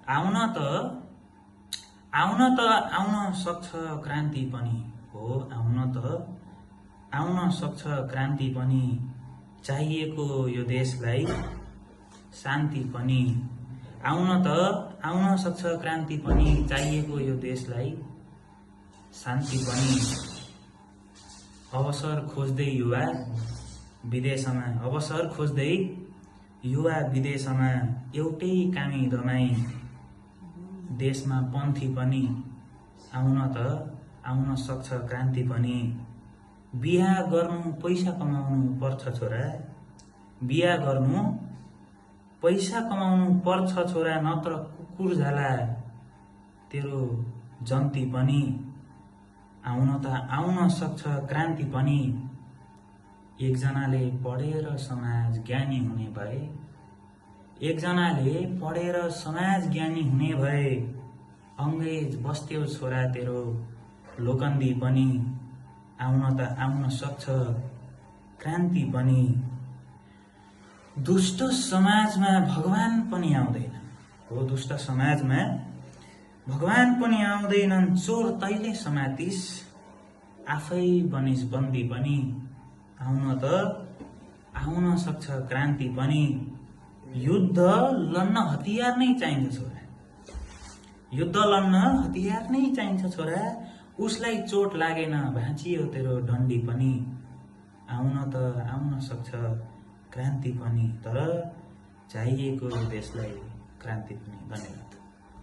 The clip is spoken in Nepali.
आउन त आउन सक्छ क्रान्ति पनि हो। आउन सक्छ क्रान्ति पनि, चाहिएको यो देशलाई शान्ति पनि। आउन सक्छ क्रान्ति पनि, चाहिएको यो देशलाई शान्ति पनि। अवसर खोज्दै युवा विदेशमा एउटै कामी दमाई, देशमा पन्थी पनि। आउन सक्छ क्रान्ति पनि। बिहा गर्नु पैसा कमाउनु पर्छ छोरा, बिहा गर्नु पैसा कमाउनु पर्छ छोरा, नत्र कुकुर झाला तेरो जन्ती पनि। आउन सक्छ क्रान्ति पनि। एकजनाले पढेर समाज ज्ञानी हुने भए, अंग्रेज बस्थ्यो छोरा तेरो लोकन्दी पनि। आउन सक्छ क्रान्ति पनि। दुष्ट समाजमा भगवान पनि आउँदैन हो, दुष्ट समाजमा भगवान पनि आउँदैनन्। चोर तैले समातिस, आफै बनिस बन्दी पनि। आउन सक्छ क्रान्ति पनि। युद्ध लड्न हतियार नै चाहिन्छ छोरा, उसलाई चोट लागेन भाँचियो तेरो डन्डी पनि। आउन सक्छ क्रान्ति पनि, तर चाहिएको देशलाई क्रान्ति पनि। धन्यवाद।